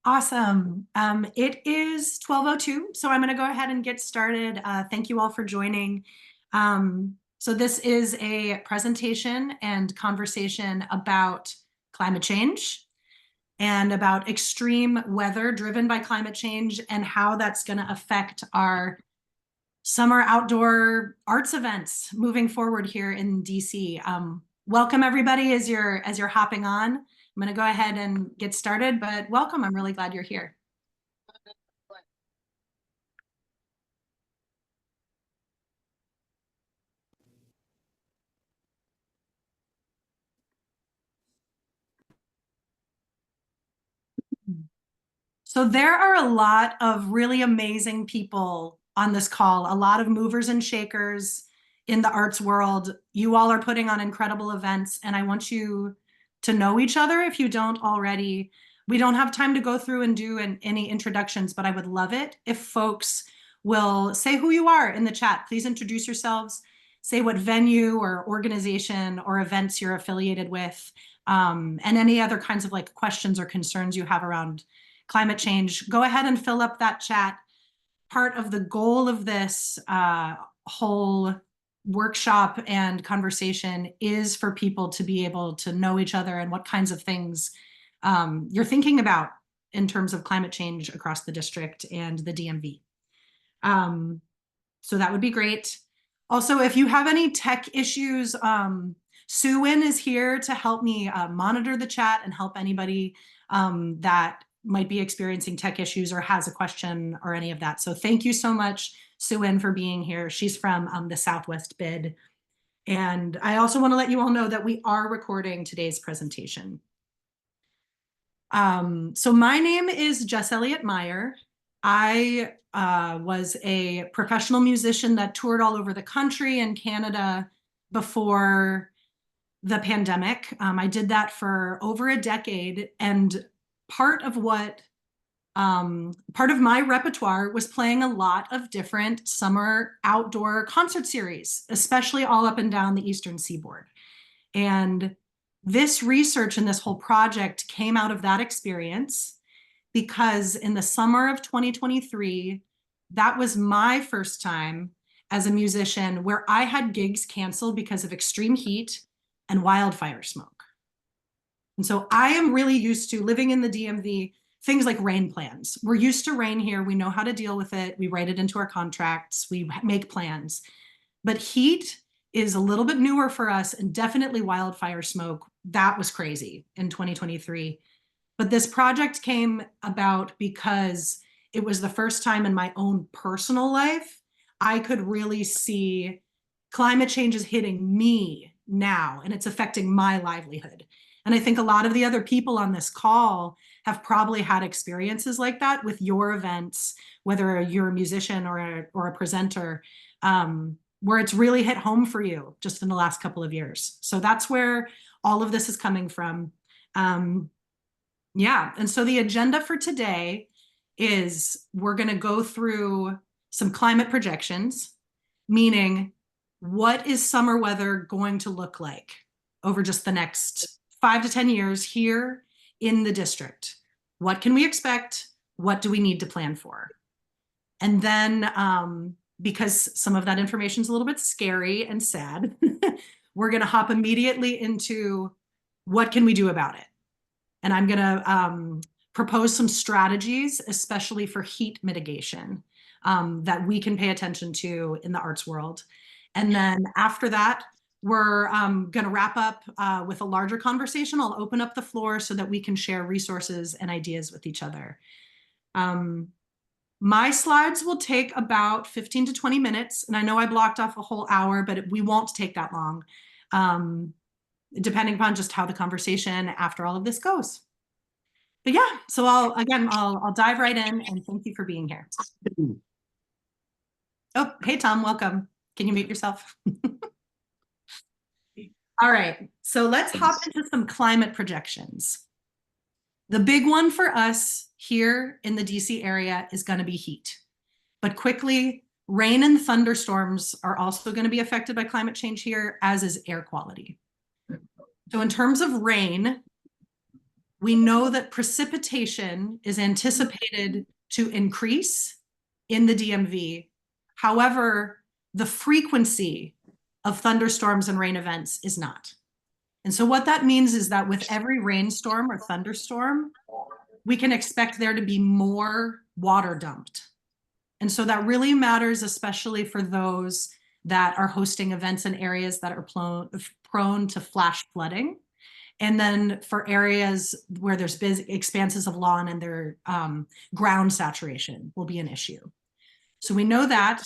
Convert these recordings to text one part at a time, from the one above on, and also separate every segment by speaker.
Speaker 1: Awesome. It is 12:02, so I'm going to go ahead and get started. Thank you all for joining. So this is a presentation and conversation about climate change and about extreme weather driven by climate change and how that's going to affect our summer outdoor arts events moving forward here in DC. Welcome everybody as you're hopping on. I'm going to go ahead and get started, but welcome. I'm really glad you're here. So there are a lot of really amazing people on this call, a lot of movers and shakers in the arts world. You all are putting on incredible events, and I want you to know each other if you don't already. We don't have time to go through and do any introductions, but I would love it if folks will say who you are in the chat. Please introduce yourselves, say what venue or organization or events you're affiliated with, and any other kinds of like questions or concerns you have around climate change. Go ahead and fill up that chat. Part of the goal of this whole workshop and conversation is for people to be able to know each other and what kinds of things you're thinking about in terms of climate change across the district and the DMV. So that would be great. Also, if you have any tech issues, Sue-Win is here to help me monitor the chat and help anybody that might be experiencing tech issues or has a question or any of that. So thank you so much, Sue-Win, for being here. She's from the Southwest BID. And I also want to let you all know that we are recording today's presentation. So my name is Jess Eliot Myhre. I was a professional musician that toured all over the country and Canada before the pandemic. I did that for over a decade, and part of my repertoire was playing a lot of different summer outdoor concert series, especially all up and down the Eastern Seaboard. And this research and this whole project came out of that experience because in the summer of 2023, that was my first time as a musician where I had gigs canceled because of extreme heat and wildfire smoke. And so I am really used to living in the DMV, things like rain plans. We're used to rain here. We know how to deal with it. We write it into our contracts. We make plans. But heat is a little bit newer for us, and definitely wildfire smoke. That was crazy in 2023. But this project came about because it was the first time in my own personal life I could really see climate change is hitting me now, and it's affecting my livelihood. And I think a lot of the other people on this call have probably had experiences like that with your events, whether you're a musician or a presenter, where it's really hit home for you just in the last couple of years. So that's where all of this is coming from. Yeah, and so the agenda for today is we're going to go through some climate projections, meaning what is summer weather going to look like over just the next 5 to 10 years here in the district? What can we expect? What do we need to plan for? And then, because some of that information is a little bit scary and sad, we're going to hop immediately into what can we do about it? And I'm going to propose some strategies, especially for heat mitigation, that we can pay attention to in the arts world. And then after that, we're going to wrap up with a larger conversation. I'll open up the floor so that we can share resources and ideas with each other. My slides will take about 15 to 20 minutes. And I know I blocked off a whole hour, but we won't take that long, depending upon just how the conversation after all of this goes. But yeah, so I'll dive right in, and thank you for being here. Oh, hey, Tom, welcome. Can you mute yourself? All right, so let's hop into some climate projections. The big one for us here in the DC area is going to be heat. But quickly, rain and thunderstorms are also going to be affected by climate change here, as is air quality. So in terms of rain, We know that precipitation is anticipated to increase in the DMV. However, the frequency of thunderstorms and rain events is not. And so what that means is that with every rainstorm or thunderstorm, we can expect there to be more water dumped. And so that really matters, especially for those that are hosting events in areas that are prone to flash flooding. And then for areas where there's big expanses of lawn and their ground saturation will be an issue. So we know that.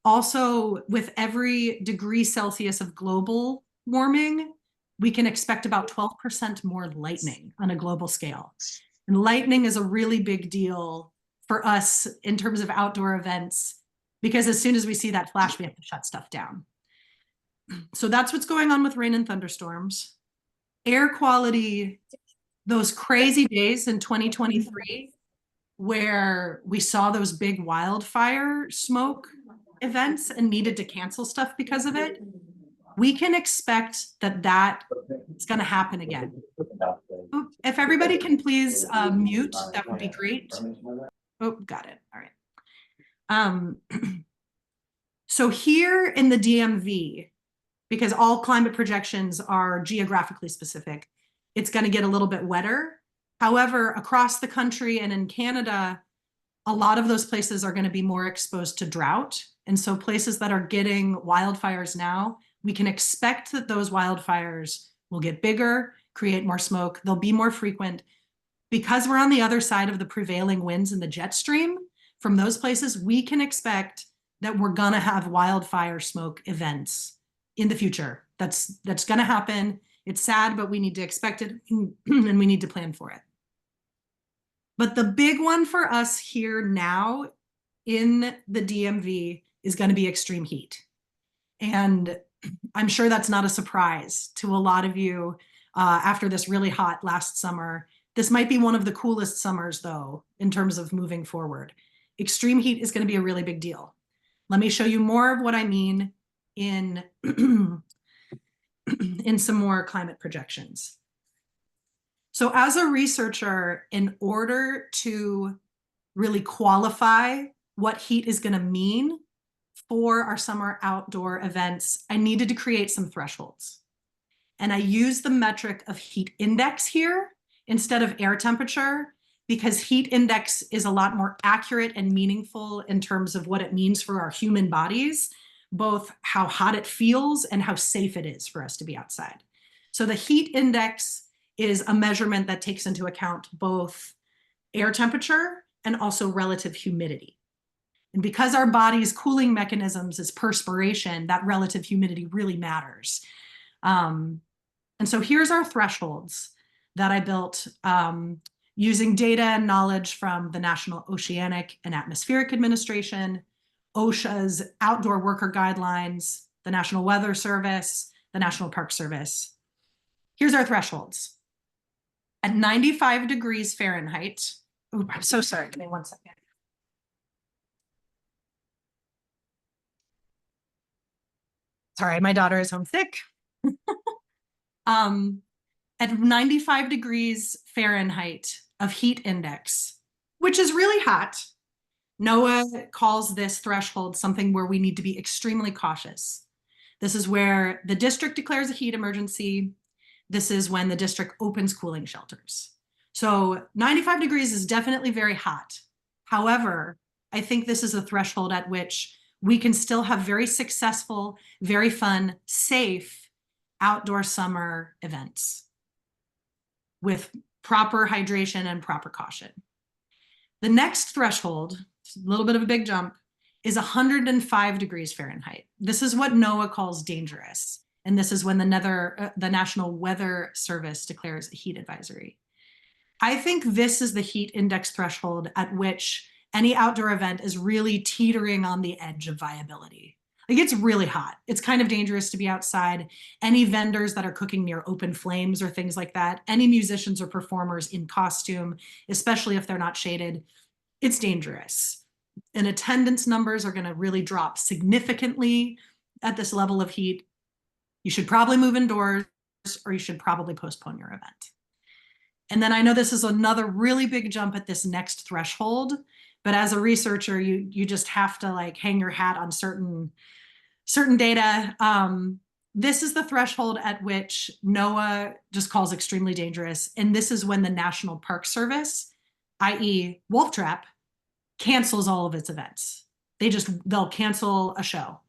Speaker 1: Also, with every degree Celsius of global warming, we can expect about 12% more lightning on a global scale. And lightning is a really big deal for us in terms of outdoor events, because as soon as we see that flash, we have to shut stuff down. So that's what's going on with rain and thunderstorms. Air quality, those crazy days in 2023 where we saw those big wildfire smoke events and needed to cancel stuff because of it, we can expect that is going to happen again. If everybody can please mute, that would be great. Oh, got it. All right. So here in the DMV, because all climate projections are geographically specific, it's going to get a little bit wetter. However, across the country and in Canada, a lot of those places are going to be more exposed to drought. And so places that are getting wildfires now, we can expect that those wildfires will get bigger, create more smoke, they'll be more frequent. Because we're on the other side of the prevailing winds in the jet stream, from those places, we can expect that we're going to have wildfire smoke events in the future. That's going to happen. It's sad, but we need to expect it and we need to plan for it. But the big one for us here now in the DMV is going to be extreme heat. And I'm sure that's not a surprise to a lot of you after this really hot last summer. This might be one of the coolest summers, though, in terms of moving forward. Extreme heat is going to be a really big deal. Let me show you more of what I mean in, in some more climate projections. So as a researcher, in order to really qualify what heat is going to mean for our summer outdoor events, I needed to create some thresholds. And I used the metric of heat index here instead of air temperature, because heat index is a lot more accurate and meaningful in terms of what it means for our human bodies, both how hot it feels and how safe it is for us to be outside. So the heat index is a measurement that takes into account both air temperature and also relative humidity. And because our body's cooling mechanisms is perspiration, that relative humidity really matters. And so here's our thresholds that I built using data and knowledge from the National Oceanic and Atmospheric Administration, OSHA's outdoor worker guidelines, the National Weather Service, the National Park Service. Here's our thresholds. At 95 degrees Fahrenheit, ooh, I'm so sorry, give me 1 second. Sorry, my daughter is homesick. At 95 degrees Fahrenheit of heat index, which is really hot, NOAA calls this threshold something where we need to be extremely cautious. This is where the district declares a heat emergency. This is when the district opens cooling shelters. So 95 degrees is definitely very hot. However, I think this is a threshold at which we can still have very successful, very fun, safe outdoor summer events with proper hydration and proper caution. The next threshold, a little bit of a big jump, is 105 degrees Fahrenheit. This is what NOAA calls dangerous. And this is when the National Weather Service declares a heat advisory. I think this is the heat index threshold at which any outdoor event is really teetering on the edge of viability. Like, it's really hot. It's kind of dangerous to be outside. Any vendors that are cooking near open flames or things like that, any musicians or performers in costume, especially if they're not shaded, it's dangerous. And attendance numbers are going to really drop significantly at this level of heat. You should probably move indoors, or you should probably postpone your event. And then I know this is another really big jump at this next threshold, but as a researcher, you just have to like hang your hat on certain data. This is the threshold at which NOAA just calls extremely dangerous. And this is when the National Park Service, i.e. Wolf Trap, cancels all of its events. They'll cancel a show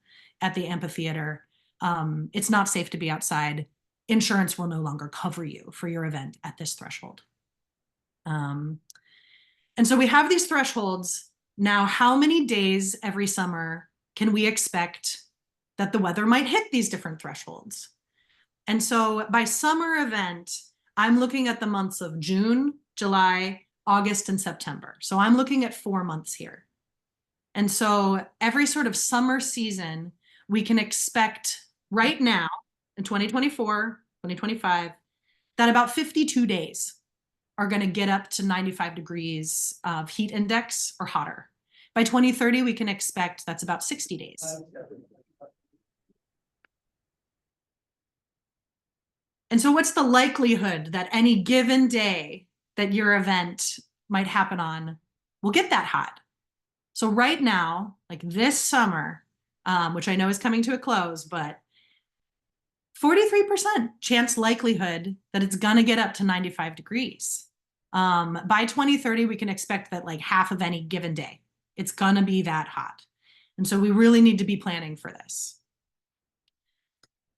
Speaker 1: at the amphitheater. It's not safe to be outside. Insurance will no longer cover you for your event at this threshold. And so we have these thresholds. Now, how many days every summer can we expect that the weather might hit these different thresholds? And so by summer event, I'm looking at the months of June, July, August, and September. So I'm looking at 4 months here. And so every sort of summer season, we can expect right now in 2024, 2025, that about 52 days are going to get up to 95 degrees of heat index or hotter. By 2030, we can expect that's about 60 days. And so what's the likelihood that any given day that your event might happen on will get that hot? So right now, like this summer, which I know is coming to a close, but 43% chance likelihood that it's gonna get up to 95 degrees. By 2030, we can expect that like half of any given day, it's gonna be that hot. And so we really need to be planning for this.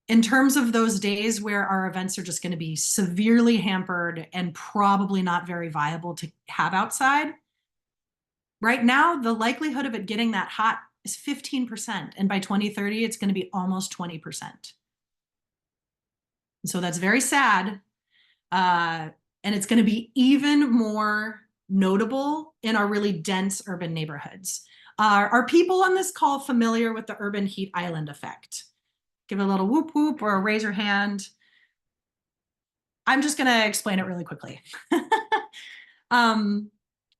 Speaker 1: In terms of those days where our events are just going to be severely hampered and probably not very viable to have outside, right now, the likelihood of it getting that hot is 15%. And by 2030, it's going to be almost 20%. So that's very sad. And it's going to be even more notable in our really dense urban neighborhoods. Are people on this call familiar with the urban heat island effect? Give a little whoop whoop or raise your hand. I'm just going to explain it really quickly.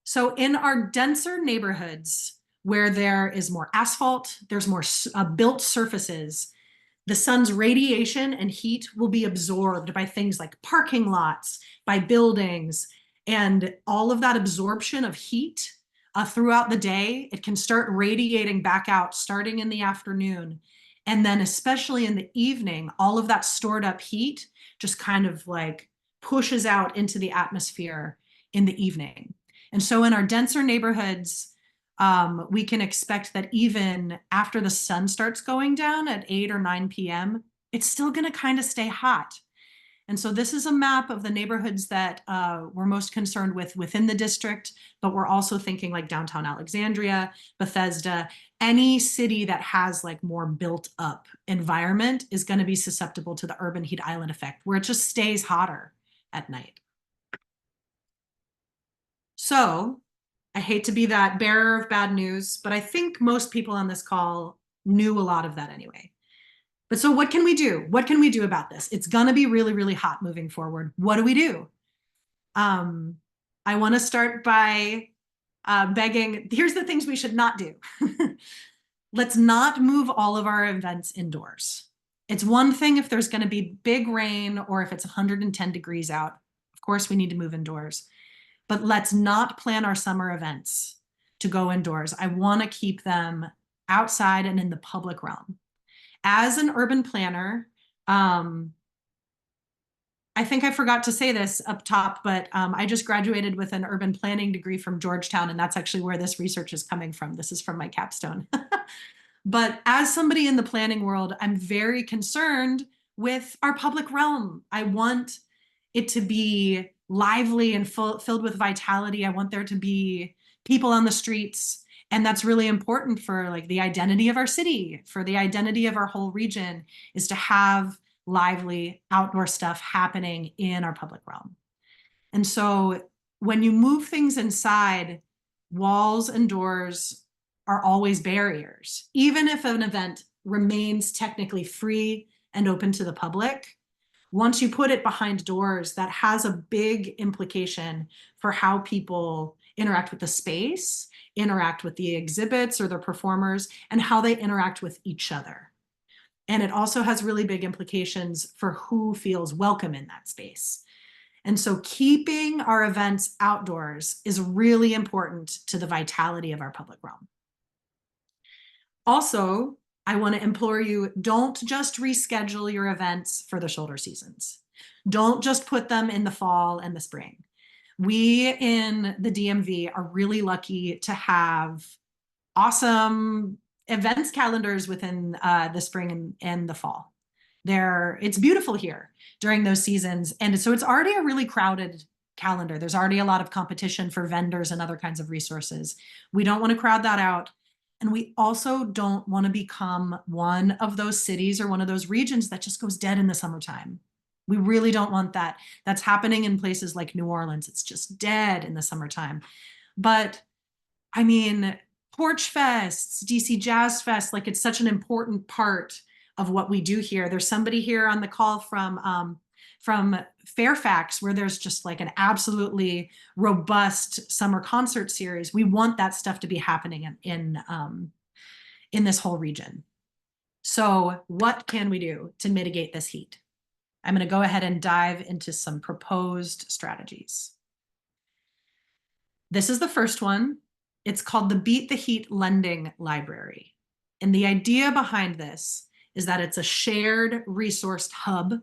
Speaker 1: So in our denser neighborhoods where there is more asphalt, there's more built surfaces, the sun's radiation and heat will be absorbed by things like parking lots, by buildings, and all of that absorption of heat throughout the day, it can start radiating back out starting in the afternoon. And then especially in the evening, all of that stored up heat just kind of like pushes out into the atmosphere in the evening. And so in our denser neighborhoods, we can expect that even after the sun starts going down at 8 or 9 p.m., it's still going to kind of stay hot. And so this is a map of the neighborhoods that we're most concerned with within the district, but we're also thinking like downtown Alexandria, Bethesda, any city that has like more built up environment is going to be susceptible to the urban heat island effect, where it just stays hotter at night. So I hate to be that bearer of bad news, but I think most people on this call knew a lot of that anyway. But so what can we do? What can we do about this? It's gonna be really, really hot moving forward. What do we do? I wanna start by begging, here's the things we should not do. Let's not move all of our events indoors. It's one thing if there's gonna be big rain or if it's 110 degrees out. Of course, we need to move indoors. But let's not plan our summer events to go indoors. I wanna keep them outside and in the public realm. As an urban planner, I think I forgot to say this up top, but I just graduated with an urban planning degree from Georgetown, and that's actually where this research is coming from. This is from my capstone. But as somebody in the planning world, I'm very concerned with our public realm. I want it to be lively and filled with vitality. I want there to be people on the streets. And that's really important for like the identity of our city, for the identity of our whole region, is to have lively outdoor stuff happening in our public realm. And so when you move things inside, walls and doors are always barriers. Even if an event remains technically free and open to the public, once you put it behind doors, that has a big implication for how people interact with the space, interact with the exhibits or the performers, and how they interact with each other. And it also has really big implications for who feels welcome in that space. And so keeping our events outdoors is really important to the vitality of our public realm. Also, I want to implore you, don't just reschedule your events for the shoulder seasons. Don't just put them in the fall and the spring. We in the DMV are really lucky to have awesome events calendars within the spring and the fall. It's beautiful here during those seasons. And so it's already a really crowded calendar. There's already a lot of competition for vendors and other kinds of resources. We don't want to crowd that out. And we also don't want to become one of those cities or one of those regions that just goes dead in the summertime. We really don't want that. That's happening in places like New Orleans. It's just dead in the summertime. But I mean, Porch Fests, DC Jazz Fest, like it's such an important part of what we do here. There's somebody here on the call from Fairfax, where there's just like an absolutely robust summer concert series. We want that stuff to be happening in this whole region. So what can we do to mitigate this heat? I'm going to go ahead and dive into some proposed strategies. This is the first one. It's called the Beat the Heat Lending Library. And the idea behind this is that it's a shared resource hub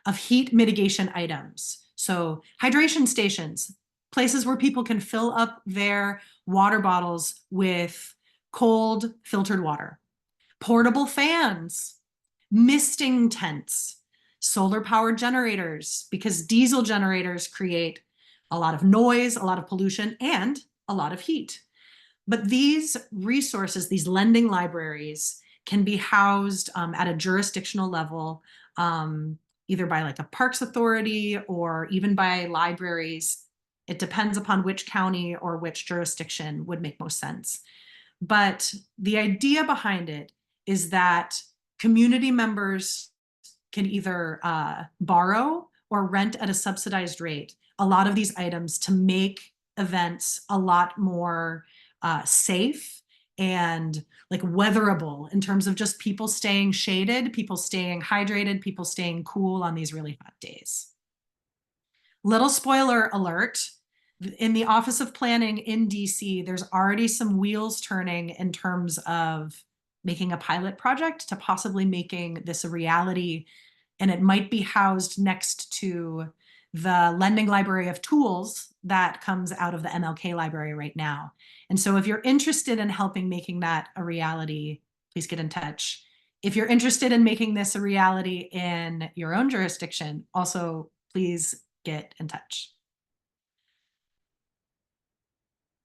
Speaker 1: of heat mitigation items. So hydration stations, places where people can fill up their water bottles with cold filtered water, portable fans, misting tents, solar powered generators, because diesel generators create a lot of noise, a lot of pollution, and a lot of heat. But these resources, these lending libraries, can be housed at a jurisdictional level, either by like a parks authority or even by libraries. It depends upon which county or which jurisdiction would make most sense. But the idea behind it is that community members can either borrow or rent at a subsidized rate a lot of these items to make events a lot more safe and like weatherable in terms of just people staying shaded, people staying hydrated, people staying cool on these really hot days. Little spoiler alert, in the Office of Planning in DC, there's already some wheels turning in terms of making a pilot project to possibly making this a reality. And it might be housed next to the lending library of tools that comes out of the MLK library right now. And so if you're interested in helping making that a reality, please get in touch. If you're interested in making this a reality in your own jurisdiction, also please get in touch.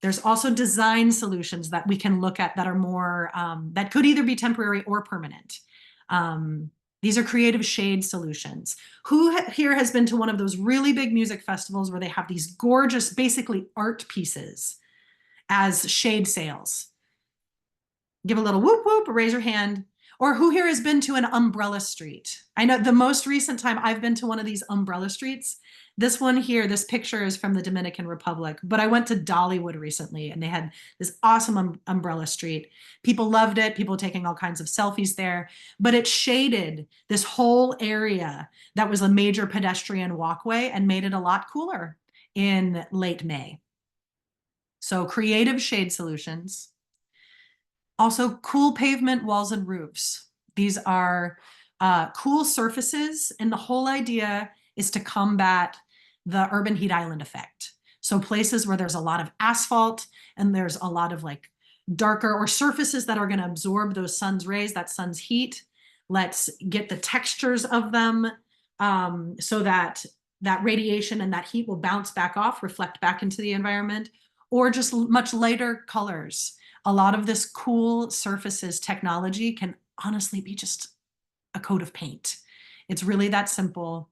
Speaker 1: There's also design solutions that we can look at that are more, that could either be temporary or permanent. These are creative shade solutions. Who here has been to one of those really big music festivals where they have these gorgeous, basically art pieces as shade sails? Give a little whoop whoop, raise your hand. Or who here has been to an umbrella street? I know the most recent time I've been to one of these umbrella streets, this one here, this picture is from the Dominican Republic, but I went to Dollywood recently and they had this awesome umbrella street. People loved it. People taking all kinds of selfies there, but it shaded this whole area that was a major pedestrian walkway and made it a lot cooler in late May. So creative shade solutions. Also, cool pavement walls and roofs. These are cool surfaces, and the whole idea is to combat the urban heat island effect. So places where there's a lot of asphalt and there's a lot of like darker or surfaces that are going to absorb those sun's rays, that sun's heat. Let's get the textures of them so that that radiation and that heat will bounce back off, reflect back into the environment, or just much lighter colors. A lot of this cool surfaces technology can honestly be just a coat of paint. It's really that simple.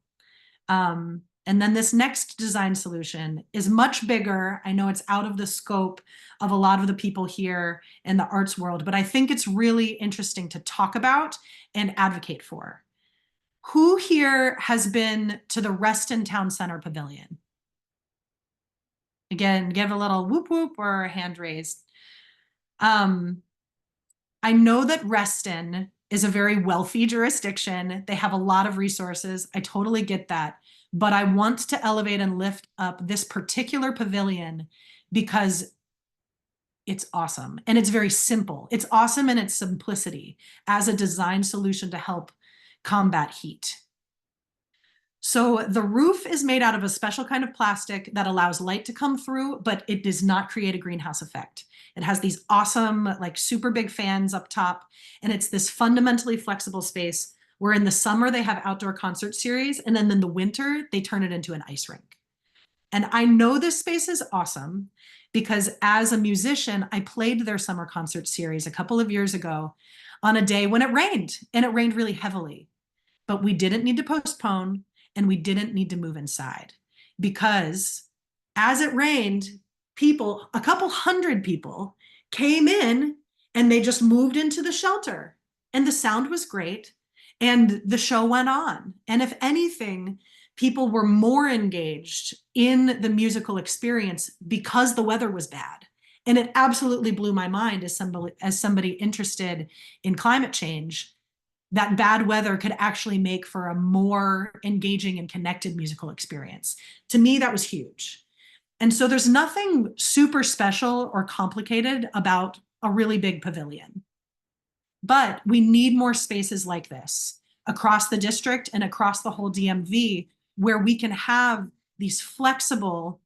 Speaker 1: And then this next design solution is much bigger. I know it's out of the scope of a lot of the people here in the arts world, but I think it's really interesting to talk about and advocate for. Who here has been to the Reston Town Center Pavilion? Again, give a little whoop whoop or a hand raised. I know that Reston is a very wealthy jurisdiction. They have a lot of resources. I totally get that. but I want to elevate and lift up this particular pavilion because it's awesome and it's very simple. It's awesome in its simplicity as a design solution to help combat heat. So the roof is made out of a special kind of plastic that allows light to come through, but it does not create a greenhouse effect. It has these awesome, like super big fans up top, and it's this fundamentally flexible space where in the summer they have outdoor concert series, and then in the winter they turn it into an ice rink. And I know this space is awesome because as a musician, I played their summer concert series a couple of years ago on a day when it rained, and it rained really heavily. But we didn't need to postpone and we didn't need to move inside because as it rained, people, a couple hundred people came in and they just moved into the shelter and the sound was great and the show went on. And if anything, people were more engaged in the musical experience because the weather was bad. And it absolutely blew my mind as somebody interested in climate change, that bad weather could actually make for a more engaging and connected musical experience. To me, that was huge. And so there's nothing super special or complicated about a really big pavilion. But we need more spaces like this across the district and across the whole DMV where we can have these flexible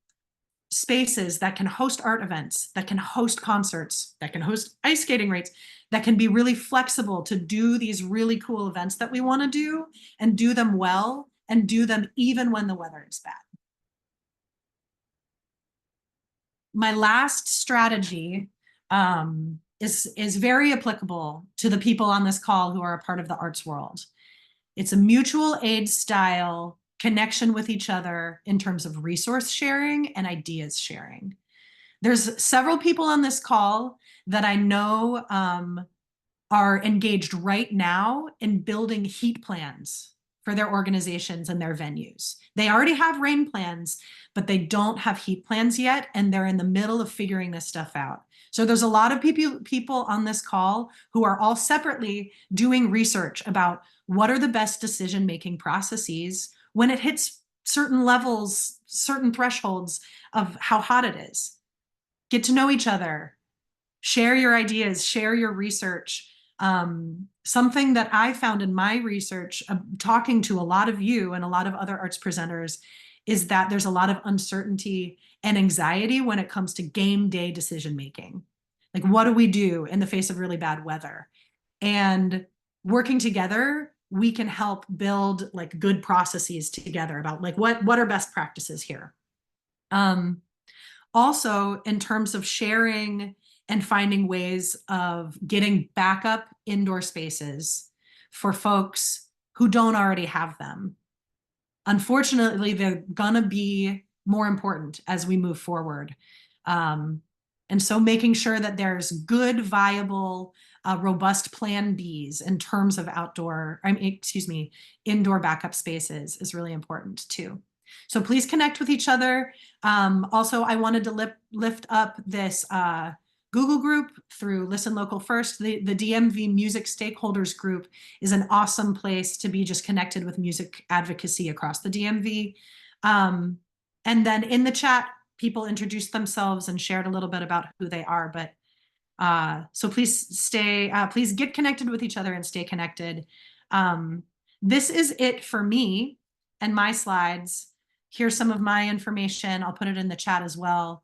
Speaker 1: spaces that can host art events, that can host concerts, that can host ice skating rinks, that can be really flexible to do these really cool events that we want to do and do them well and do them even when the weather is bad. My last strategy is very applicable to the people on this call who are a part of the arts world. It's a mutual aid style connection with each other in terms of resource sharing and ideas sharing. There's several people on this call that I know are engaged right now in building heat plans for their organizations and their venues. They already have rain plans, but they don't have heat plans yet, and they're in the middle of figuring this stuff out. So there's a lot of people on this call who are all separately doing research about what are the best decision-making processes when it hits certain levels, certain thresholds of how hot it is. Get to know each other, share your ideas, share your research. Something that I found in my research, talking to a lot of you and a lot of other arts presenters, is that there's a lot of uncertainty and anxiety when it comes to game day decision making. Like, what do we do in the face of really bad weather? And working together, we can help build like good processes together about like what are best practices here. Also, in terms of sharing and finding ways of getting backup indoor spaces for folks who don't already have them. Unfortunately, they're gonna be more important as we move forward. And so making sure that there's good, viable, robust plan Bs in terms of indoor backup spaces is really important too. So please connect with each other. Also, I wanted to lift up this Google group through Listen Local First. The DMV Music Stakeholders Group is an awesome place to be just connected with music advocacy across the DMV. And then in the chat, people introduced themselves and shared a little bit about who they are. But so please please get connected with each other and stay connected. This is it for me and my slides. Here's some of my information. I'll put it in the chat as well.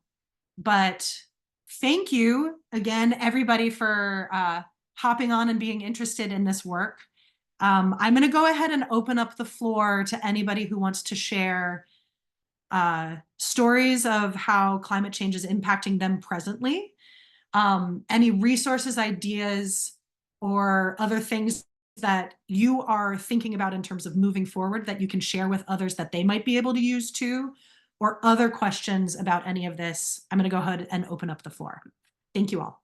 Speaker 1: But thank you again, everybody, for hopping on and being interested in this work. I'm going to go ahead and open up the floor to anybody who wants to share stories of how climate change is impacting them presently. Any resources, ideas, or other things that you are thinking about in terms of moving forward that you can share with others that they might be able to use too, or other questions about any of this. I'm going to go ahead and open up the floor. Thank you all.